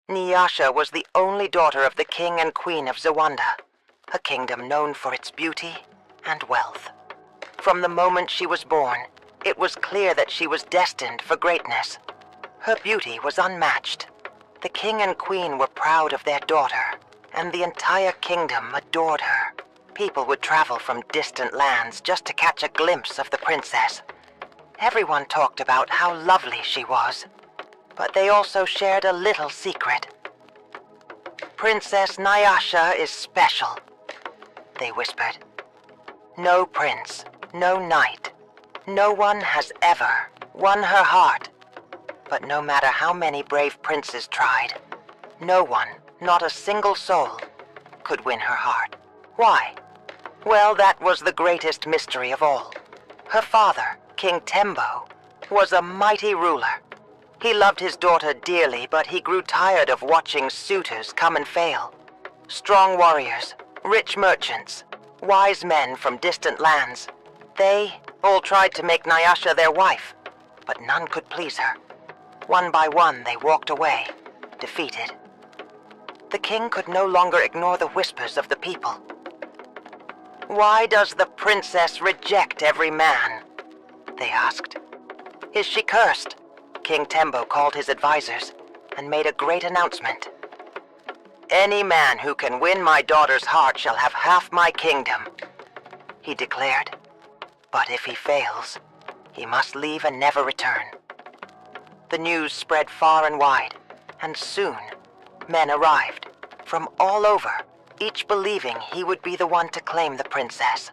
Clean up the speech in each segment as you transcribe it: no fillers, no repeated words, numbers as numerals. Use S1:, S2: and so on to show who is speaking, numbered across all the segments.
S1: Nyasha was the only daughter of the king and queen of Zawanda, a kingdom known for its beauty and wealth. From the moment she was born, it was clear that she was destined for greatness. Her beauty was unmatched. The king and queen were proud of their daughter, and the entire kingdom adored her. People would travel from distant lands just to catch a glimpse of the princess. Everyone talked about how lovely she was, but they also shared a little secret. "Princess Nyasha is special," they whispered. "No prince, no knight, no one has ever won her heart. But no matter how many brave princes tried, no one, not a single soul, could win her heart. Why? Well, that was the greatest mystery of all. Her father, King Tembo, was a mighty ruler. He loved his daughter dearly, but he grew tired of watching suitors come and fail. Strong warriors, rich merchants, wise men from distant lands. They all tried to make Nyasha their wife, but none could please her. One by one, they walked away, defeated. The king could no longer ignore the whispers of the people. "Why does the princess reject every man?" they asked. "Is she cursed?" King Tembo called his advisors and made a great announcement. "Any man who can win my daughter's heart shall have half my kingdom," he declared. "But if he fails, he must leave and never return." The news spread far and wide, and soon men arrived from all over, each believing he would be the one to claim the princess.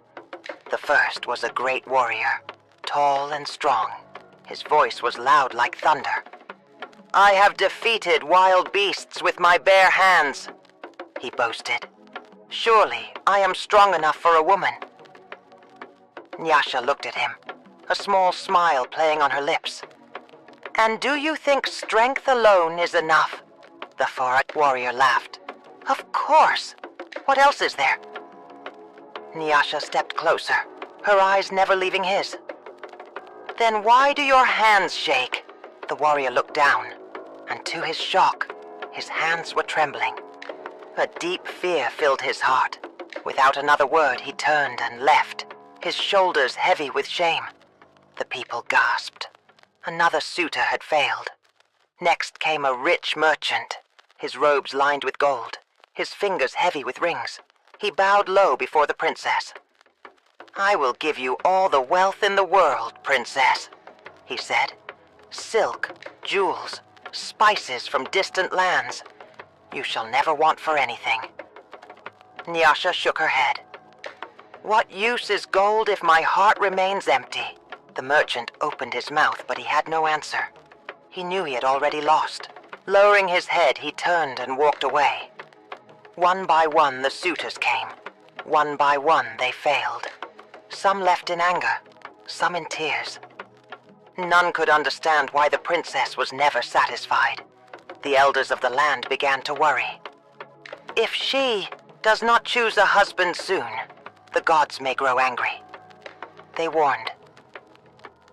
S1: The first was a great warrior, tall and strong. His voice was loud like thunder. "I have defeated wild beasts with my bare hands," he boasted. "Surely I am strong enough for a woman." Nyasha looked at him, a small smile playing on her lips. "And do you think strength alone is enough?" The foreign warrior laughed. "Of course! What else is there?" Nyasha stepped closer, her eyes never leaving his. "Then why do your hands shake?" The warrior looked down, and to his shock, his hands were trembling. A deep fear filled his heart. Without another word, he turned and left, his shoulders heavy with shame. The people gasped. Another suitor had failed. Next came a rich merchant, his robes lined with gold, his fingers heavy with rings. He bowed low before the princess. "I will give you all the wealth in the world, princess," he said. "Silk, jewels, spices from distant lands. You shall never want for anything." Nyasha shook her head. "What use is gold if my heart remains empty?" The merchant opened his mouth, but he had no answer. He knew he had already lost. Lowering his head, he turned and walked away. One by one, the suitors came. One by one, they failed. Some left in anger, some in tears. None could understand why the princess was never satisfied. The elders of the land began to worry. "If she does not choose a husband soon, the gods may grow angry," they warned.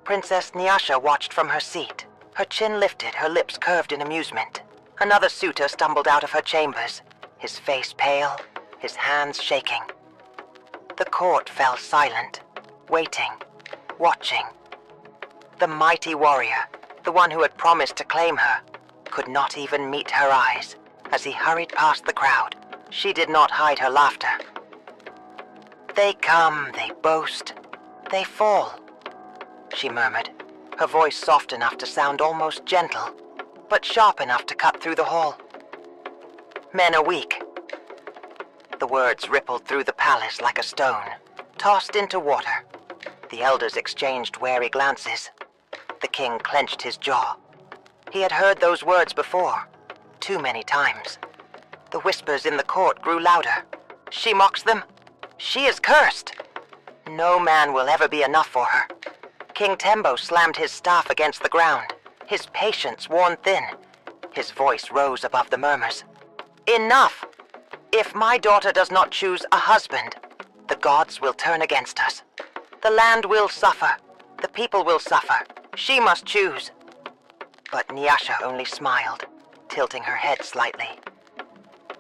S1: Princess Nyasha watched from her seat, her chin lifted, her lips curved in amusement. Another suitor stumbled out of her chambers, his face pale, his hands shaking. The court fell silent, waiting, watching. The mighty warrior, the one who had promised to claim her, could not even meet her eyes as he hurried past the crowd. She did not hide her laughter. "They come, they boast, they fall," she murmured, her voice soft enough to sound almost gentle, but sharp enough to cut through the hall. "Men are weak." The words rippled through the palace like a stone, tossed into water. The elders exchanged wary glances. The king clenched his jaw. He had heard those words before, too many times. The whispers in the court grew louder. "She mocks them. She is cursed. No man will ever be enough for her." King Tembo slammed his staff against the ground, his patience worn thin. His voice rose above the murmurs. "Enough! If my daughter does not choose a husband, the gods will turn against us. The land will suffer. The people will suffer. She must choose." But Nyasha only smiled. tilting her head slightly.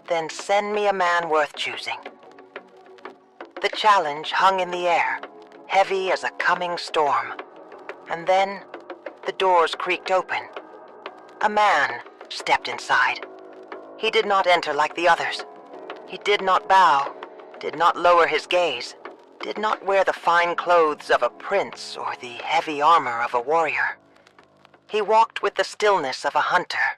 S1: Then send me a man worth choosing. The challenge hung in the air, heavy as a coming storm. And then the doors creaked open. A man stepped inside. He did not enter like the others. He did not bow, did not lower his gaze, did not wear the fine clothes of a prince or the heavy armor of a warrior. He walked with the stillness of a hunter,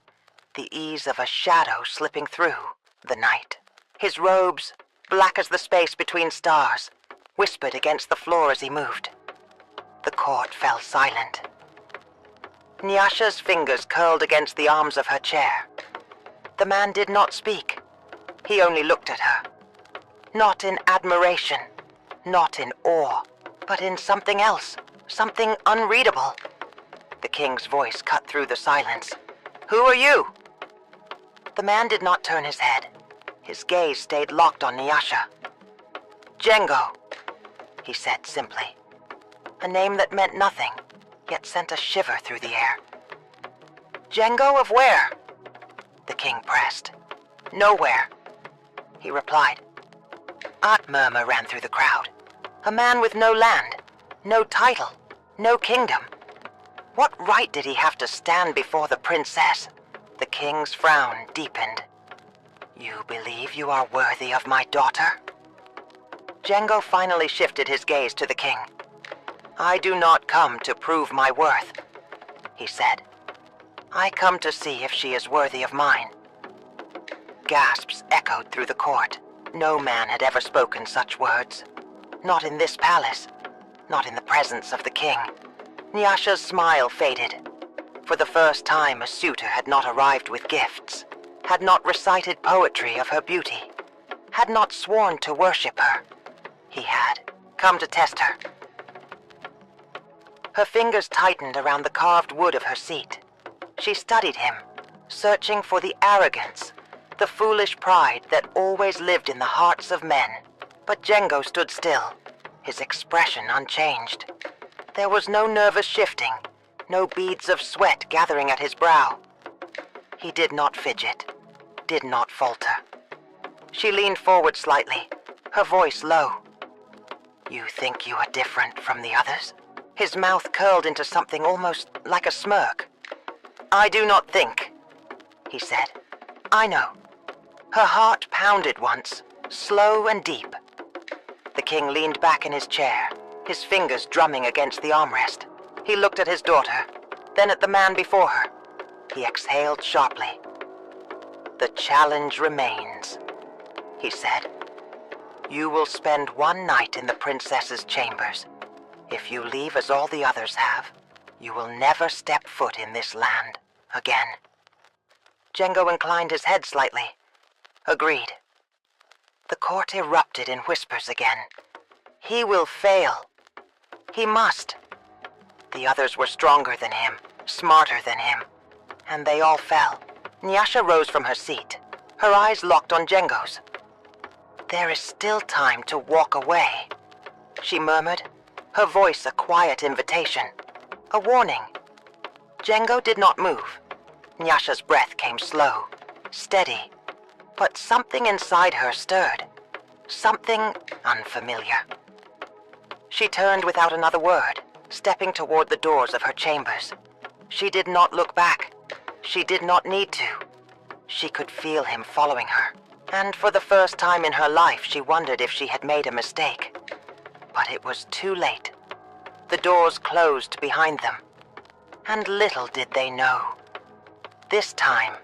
S1: the ease of a shadow slipping through the night. His robes, black as the space between stars, whispered against the floor as he moved. The court fell silent. Nyasha's fingers curled against the arms of her chair. The man did not speak. He only looked at her. Not in admiration, not in awe, but in something else, something unreadable. The king's voice cut through the silence. "Who are you?" The man did not turn his head. His gaze stayed locked on Nyasha. "Django," he said simply. A name that meant nothing, yet sent a shiver through the air. "Django of where?" The king pressed. "Nowhere," he replied. A murmur ran through the crowd. A man with no land, no title, no kingdom. What right did he have to stand before the princess? The king's frown deepened. "You believe you are worthy of my daughter?" Django finally shifted his gaze to the king. "I do not come to prove my worth," he said. "I come to see if she is worthy of mine." Gasps echoed through the court. No man had ever spoken such words. Not in this palace. Not in the presence of the king. Nyasha's smile faded. For the first time, a suitor had not arrived with gifts, had not recited poetry of her beauty, had not sworn to worship her. He had come to test her. Her fingers tightened around the carved wood of her seat. She studied him, searching for the arrogance, the foolish pride that always lived in the hearts of men. But Django stood still, his expression unchanged. There was no nervous shifting, no beads of sweat gathering at his brow. He did not fidget, did not falter. She leaned forward slightly, her voice low. "You think you are different from the others?" His mouth curled into something almost like a smirk. "I do not think," he said. "I know." Her heart pounded once, slow and deep. The king leaned back in his chair, his fingers drumming against the armrest. He looked at his daughter, then at the man before her. He exhaled sharply. "The challenge remains," he said. "You will spend one night in the princess's chambers. If you leave as all the others have, you will never step foot in this land again." Django inclined his head slightly. Agreed. The court erupted in whispers again. He will fail. He must. The others were stronger than him, smarter than him, and they all fell. Nyasha rose from her seat, her eyes locked on Django's. "There is still time to walk away," she murmured, her voice a quiet invitation, a warning. Django did not move. Nyasha's breath came slow, steady, but something inside her stirred, something unfamiliar. She turned without another word, stepping toward the doors of her chambers. She did not look back. She did not need to. She could feel him following her, and for the first time in her life she wondered if she had made a mistake. But it was too late. The doors closed behind them, and little did they know. This time,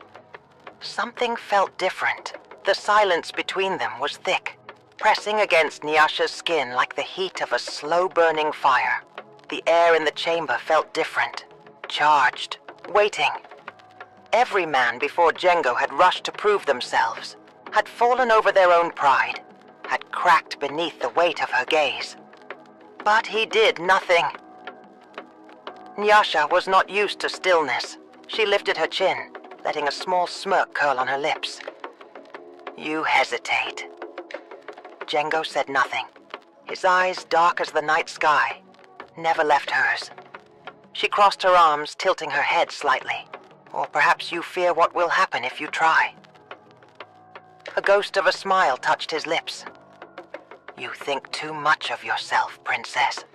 S1: something felt different. The silence between them was thick, pressing against Nyasha's skin like the heat of a slow-burning fire. The air in the chamber felt different, charged, waiting. Every man before Django had rushed to prove themselves, had fallen over their own pride, had cracked beneath the weight of her gaze. But he did nothing. Nyasha was not used to stillness. She lifted her chin, letting a small smirk curl on her lips. "You hesitate." Django said nothing. His eyes, dark as the night sky, never left hers. She crossed her arms, tilting her head slightly. Or perhaps you fear what will happen if you try. A ghost of a smile touched his lips. You think too much of yourself, Princess.